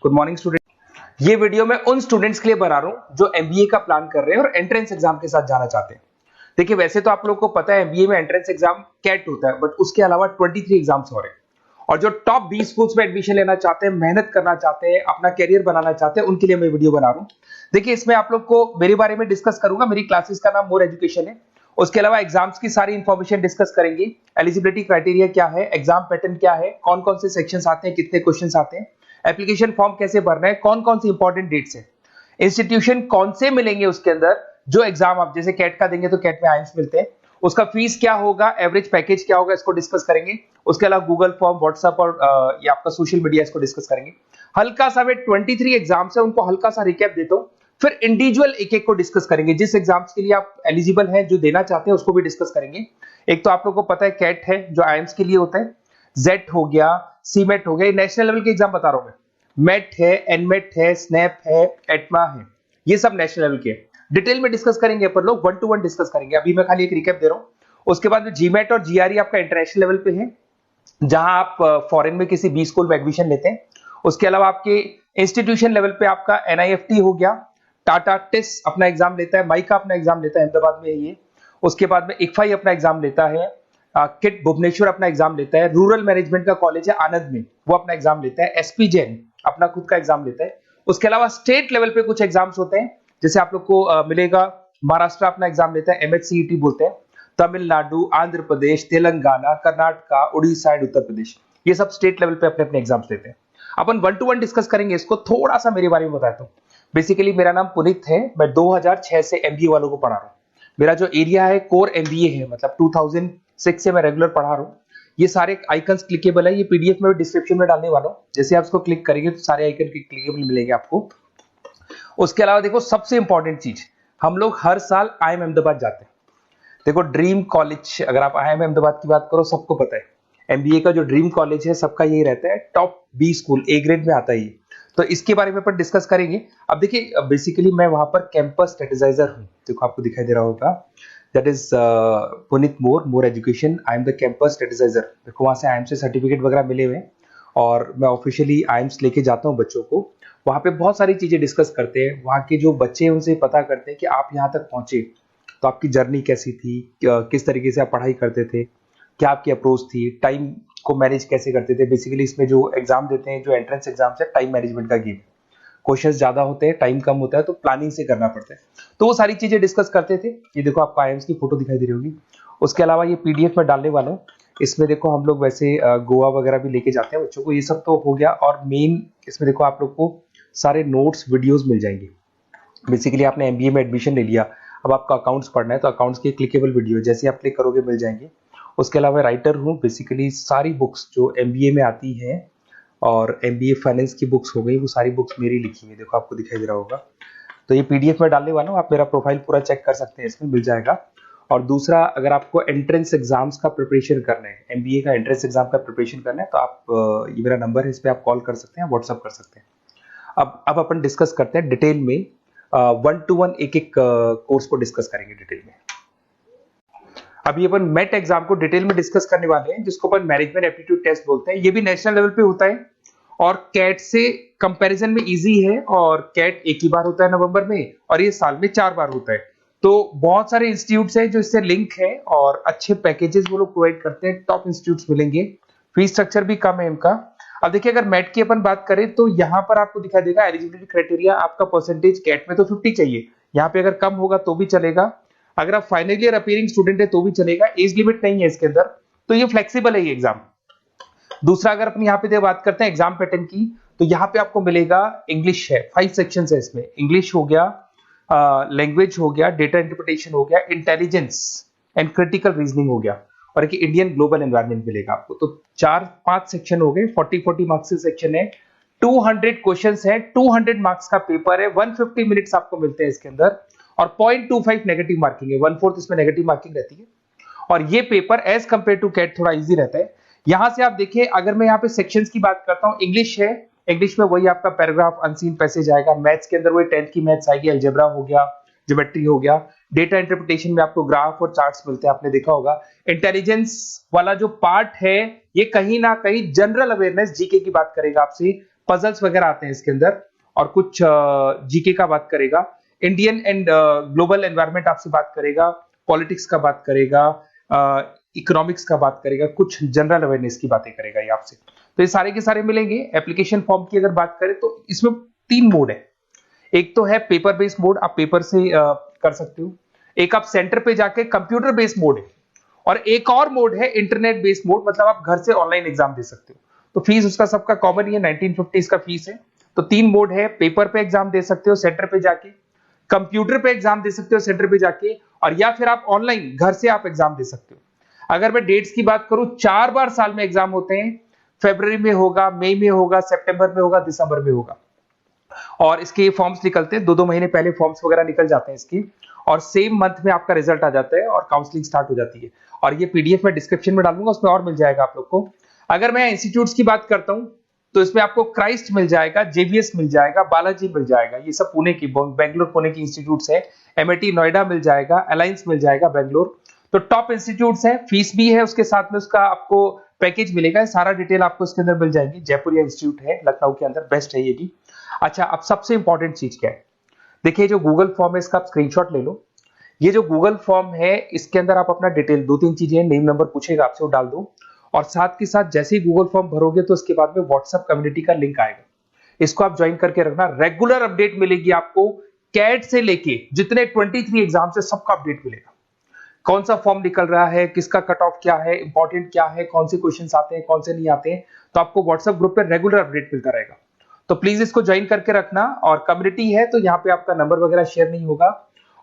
Good morning student. ये video मैं उन स्टूडेंट्स के लिए बना रहा हूं जो एमबीए का प्लान कर रहे हैं और एंट्रेंस एग्जाम के साथ जाना चाहते हैं। देखिए, वैसे तो आप लोगों को पता है एमबीए में एंट्रेंस एग्जाम कैट होता है, बट उसके अलावा 23 एग्जाम्स हो रहे हैं। और जो टॉप 20 स्कूल्स में एडमिशन लेना चाहते हैं, मेहनत करना चाहते हैं, अपना करियर बनाना चाहते हैं, उनके लिए मैं वीडियो बना रहा हूं। देखिए, इसमें आप लोग को मेरे बारे में डिस्कस करूंगा। मेरी क्लासेस का नाम मोर एजुकेशन है। उसके अलावा एग्जाम्स की सारी इंफॉर्मेशन डिस्कस करेंगे। एलिजिबिलिटी क्राइटेरिया क्या है, एग्जाम पैटर्न क्या है, कौन कौन से सेक्शंस आते हैं, कितने क्वेश्चंस आते हैं, एप्लीकेशन फॉर्म कैसे भरना है, कौन कौन सी इंपॉर्टेंट डेट्स है, इंस्टीट्यूशन कौन से मिलेंगे उसके अंदर, जो एग्जाम आप जैसे कैट का देंगे तो कैट में आइम्स मिलते हैं, उसका फीस क्या होगा, एवरेज पैकेज क्या होगा, इसको डिस्कस करेंगे। उसके अलावा गूगल फॉर्म, व्हाट्सएप और ये आपका सोशल मीडिया, इसको डिस्कस करेंगे। हल्का सा वे 23 एग्जाम्स है, उनको हल्का सा रिकैप देता हूं, फिर इंडिविजुअल एक एक को डिस्कस करेंगे। जिस एग्जाम्स के लिए आप एलिजिबल हैं, जो देना चाहते हैं, उसको भी डिस्कस करेंगे। एक तो आप लोगों को पता है कैट है जो आईएम्स के लिए होता है, जेट हो गया, सीमेट हो गया, नेशनल लेवल के एग्जाम बता रहा हूं मैं। मेट है, एनमेट है, स्नैप है, एटमा है, ये सब नेशनल लेवल के। डिटेल में डिस्कस करेंगे अपन लोग, 1 to 1 डिस्कस करेंगे। अभी मैं खाली एक रिकैप दे रहा हूं। उसके बाद में जीमेट और जीआरई आपका इंटरनेशनल लेवल पे है, जहां आप फॉरेन में किसी बी स्कूल में एडमिशन लेते हैं। उसके अलावा आपके इंस्टीट्यूशन लेवल पे आपका एनआईएफटी हो गया, टाटा टिस अपना एग्जाम लेता है, माइका अपना एग्जाम लेता है, अहमदाबाद में है ये। उसके बाद में इक्फाई अपना एग्जाम लेता है, किट भुवनेश्वर अपना एग्जाम लेता है, रूरल मैनेजमेंट का कॉलेज है आनंद में, वो अपना एग्जाम लेता है, एसपी जैन अपना खुद का एग्जाम लेता है। उसके अलावा स्टेट लेवल पे कुछ एग्जाम्स होते हैं, जैसे आप लोग को मिलेगा, महाराष्ट्र अपना एग्जाम लेता है, एमएचसीईटी बोलते हैं, तमिलनाडु, आंध्र प्रदेश, तेलंगाना, कर्नाटका, उड़ीसा एंड उत्तर प्रदेश, ये सब स्टेट लेवल पे अपने अपने एग्जाम्स लेते हैं। अपन 1 to 1 डिस्कस करेंगे इसको। थोड़ा सा मेरे बारे में बताता हूँ। बेसिकली मेरा नाम पुनीत है, मैं 2006 से एमबीए वालों को पढ़ा रहा हूँ। मेरा जो एरिया है कोर एमबीए है, मतलब 2006 से मैं रेगुलर पढ़ा रहा हूँ। ये सारे आइकन्स क्लिकेबल है, ये पीडीएफ में डिस्क्रिप्शन में डालने वाला हूँ। जैसे आप इसको क्लिक करेंगे तो सारे आइकन क्लिकेबल मिलेंगे आपको। उसके अलावा देखो, सबसे इंपॉर्टेंट चीज, हम लोग हर साल आईएम अहमदाबाद जाते हैं। देखो, ड्रीम कॉलेज, अगर आप आईएम अहमदाबाद की बात करो, सबको पता है एमबीए का जो ड्रीम कॉलेज है सबका यही रहता है, top B school, A grade में आता है ये। तो इसके बारे में अपन डिस्कस करेंगे। अब देखिए, बेसिकली मैं वहां पर कैंपस स्ट्रेटेजाइजर हूँ। देखो, आपको दिखाई दे रहा होगा, that is Puneet more education, I am the campus strategizer. देखो, वहां से आईएम से सर्टिफिकेट वगैरह मिले हुए हैं और मैं ऑफिशियली आईएम्स लेके जाता हूँ बच्चों को। वहां पे बहुत सारी चीजें डिस्कस करते हैं, वहां के जो बच्चे हैं उनसे पता करते हैं कि आप यहाँ तक पहुंचे तो आपकी जर्नी कैसी थी, किस तरीके से आप पढ़ाई करते थे, क्या आपकी अप्रोच थी, टाइम को मैनेज कैसे करते थे। बेसिकली इसमें जो एग्जाम देते हैं, जो एंट्रेंस एग्जाम्स है, टाइम मैनेजमेंट का गेम। क्वेश्चंस ज्यादा होते हैं, टाइम कम होता है, तो प्लानिंग से करना पड़ता है। तो वो सारी चीजें डिस्कस करते थे। ये देखो, आपको आईएम्स की फोटो दिखाई दे रही होगी। उसके अलावा ये पीडीएफ में डालने वाला हूँ। इसमें देखो, हम लोग वैसे गोवा वगैरह भी लेके जाते हैं बच्चों को। ये सब तो हो गया। और मेन इसमें देखो, आप लोग को सारे नोट्स, वीडियोस मिल जाएंगे। बेसिकली आपने एमबीए में एडमिशन ले लिया, अब आपका अकाउंट्स पढ़ना है, तो अकाउंट्स की क्लिकेबल वीडियो जैसे आप क्लिक करोगे मिल जाएंगे। उसके अलावा राइटर हूँ, बेसिकली सारी बुक्स जो एमबीए में आती हैं और एमबीए फाइनेंस की बुक्स हो गई, वो सारी बुक्स मेरी लिखी है। देखो, आपको दिखाई दे रहा होगा। तो ये पीडीएफ में डालने वाला हूँ, आप मेरा प्रोफाइल पूरा चेक कर सकते हैं, इसमें मिल जाएगा। और दूसरा, अगर आपको एंट्रेंस एग्जाम्स का प्रिपरेशन करना है, एमबीए का एंट्रेंस एग्जाम का प्रिपरेशन करना है, तो आप ये मेरा नंबर है, इस पर आप कॉल कर सकते हैं, व्हाट्सअप कर सकते हैं। अब अपन डिस्कस करते हैं डिटेल में, 1 to 1 एक एक कोर्स को डिस्कस करेंगे डिटेल में। अभी अपन मेट एग्जाम को डिटेल में डिस्कस करने वाले हैं, जिसको अपन मैनेजमेंट एप्टीट्यूड टेस्ट बोलते हैं। ये भी नेशनल लेवल पे होता है और कैट से कंपैरिजन में इजी है। और कैट एक ही बार होता है नवंबर में, और ये साल में 4 बार होता है। तो बहुत सारे इंस्टीट्यूट्स हैं जो इससे लिंक है और अच्छे पैकेजेस वो लोग प्रोवाइड करते हैं, टॉप इंस्टीट्यूट्स मिलेंगे, फीस स्ट्रक्चर भी कम है इनका। अब देखिए, अगर मैट की अपन बात करें तो यहाँ पर आपको दिखा देगा एलिजिबिलिटी क्राइटेरिया, आपका परसेंटेज कैट में तो 50 चाहिए, यहाँ पे अगर कम होगा तो भी चलेगा। अगर आप फाइनल ईयर अपीयरिंग स्टूडेंट है तो भी चलेगा, एज लिमिट नहीं है इसके अंदर, तो ये फ्लेक्सिबल है ये एग्जाम। दूसरा, अगर अपन यहाँ पे बात करते हैं एग्जाम पैटर्न की, तो यहाँ पे आपको मिलेगा इंग्लिश है, 5 सेक्शंस है इसमें। इंग्लिश हो गया, लैंग्वेज हो गया, डेटा इंटरप्रिटेशन हो गया, इंटेलिजेंस एंड क्रिटिकल रीजनिंग हो गया, और एक इंडियन ग्लोबल एनवायरनमेंट मिलेगा आपको। तो 4-5 सेक्शन हो गए, 40 मार्क्स के सेक्शन है, 200 क्वेश्चंस है, 200 मार्क्स का पेपर है, 150 मिनट्स आपको मिलते हैं इसके अंदर, और 0.25 नेगेटिव मार्किंग है, 1/4 इसमें नेगेटिव मार्किंग रहती है। और ये paper as compared to CAT थोड़ा इजी रहता है। यहां से आप देखिए, अगर मैं यहाँ पे सेक्शंस की बात करता हूँ, इंग्लिश है, इंग्लिश में वही आपका पैराग्राफ, अनसीन पैसेज आएगा। मैथ्स के अंदर वही 10th की मैथ्स आएगी, अलजेब्रा हो गया, ज्योमेट्री हो गया। डेटा इंटरप्रिटेशन में आपको ग्राफ और चार्ट्स मिलते हैं, आपने देखा होगा। इंटेलिजेंस वाला जो पार्ट है, ये कहीं ना कहीं जनरल अवेयरनेस, जीके की बात करेगा आपसे, पजल्स वगैरह आते हैं इसके अंदर, और कुछ जीके का बात करेगा, इंडियन एंड ग्लोबल एनवायरनमेंट आपसे बात करेगा, पॉलिटिक्स का बात करेगा, इकोनॉमिक्स का बात करेगा, कुछ जनरल अवेयरनेस की बातें करेगा ये आपसे। तो ये सारे के सारे मिलेंगे। एप्लीकेशन फॉर्म की अगर बात करें तो इसमें 3 मोड है। एक तो है पेपर बेस्ड मोड, आप पेपर से कर सकते हो। एक आप सेंटर पे जाके कंप्यूटर बेस्ड मोड है, और एक और मोड है इंटरनेट बेस्ड मोड, मतलब आप घर से ऑनलाइन एग्जाम दे सकते हो। तो फीस उसका सबका कॉमन ही है, 1950 का फीस है। तो 3 मोड है, पेपर पे एग्जाम दे सकते हो सेंटर पे जाके, कंप्यूटर पे एग्जाम दे सकते हो सेंटर पे जाके, और या फिर आप ऑनलाइन घर से आप एग्जाम दे सकते हो। अगर मैं डेट्स की बात करूं, 4 बार साल में एग्जाम होते हैं। फरवरी में होगा, मई में होगा, सितंबर में होगा, दिसंबर में होगा। और इसके फॉर्म्स निकलते हैं 2-2 महीने पहले, फॉर्म्स वगैरह निकल जाते हैं इसकी, और सेम मंथ में आपका रिजल्ट आ जाता है और काउंसलिंग स्टार्ट हो जाती है। और ये पीडीएफ मैं डिस्क्रिप्शन में डालूंगा, उसमें और मिल जाएगा आप लोग को। अगर मैं इंस्टीट्यूट्स की बात करता हूं तो इसमें आपको क्राइस्ट मिल जाएगा, जेवीएस मिल जाएगा, बालाजी मिल जाएगा, ये सब पुणे की, बेंगलोर पुणे की इंस्टीट्यूट्स है। एमआईटी नोएडा मिल जाएगा, अलायंस मिल जाएगा बेंगलोर। तो टॉप इंस्टीट्यूट्स है, फीस भी है उसके साथ में, उसका आपको पैकेज मिलेगा, सारा डिटेल आपको इसके अंदर मिल जाएगी। जयपुरिया इंस्टीट्यूट है लखनऊ के अंदर, बेस्ट है ये भी। अच्छा, अब सबसे इंपॉर्टेंट चीज क्या है, देखिए जो गूगल फॉर्म है इसका आप स्क्रीनशॉट ले लो। ये जो गूगल फॉर्म है इसके अंदर आप अपना डिटेल, 2-3 चीजें, नेम नंबर पूछेगा आपसे, वो डाल दो। और साथ के साथ जैसे ही गूगल फॉर्म भरोगे तो उसके बाद में व्हाट्सएप कम्युनिटी का लिंक आएगा, इसको आप ज्वाइन करके रखना। रेगुलर अपडेट मिलेगी आपको, कैट से लेके जितने 23 एग्जाम से सबका अपडेट मिलेगा। कौन सा फॉर्म निकल रहा है, किसका कट ऑफ क्या है, इंपॉर्टेंट क्या है, कौन से क्वेश्चंस आते हैं, कौन से नहीं आते हैं, तो आपको व्हाट्सएप ग्रुप पे रेगुलर अपडेट मिलता रहेगा। तो प्लीज इसको ज्वाइन करके रखना। और कम्युनिटी है तो यहाँ पे आपका नंबर वगैरह शेयर नहीं होगा,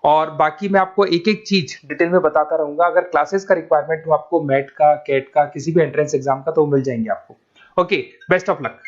और बाकी मैं आपको एक एक चीज डिटेल में बताता रहूंगा। अगर क्लासेस का रिक्वायरमेंट हो आपको, मैट का, कैट का, किसी भी एंट्रेंस एग्जाम का, तो मिल जाएंगे आपको। Okay, best of luck.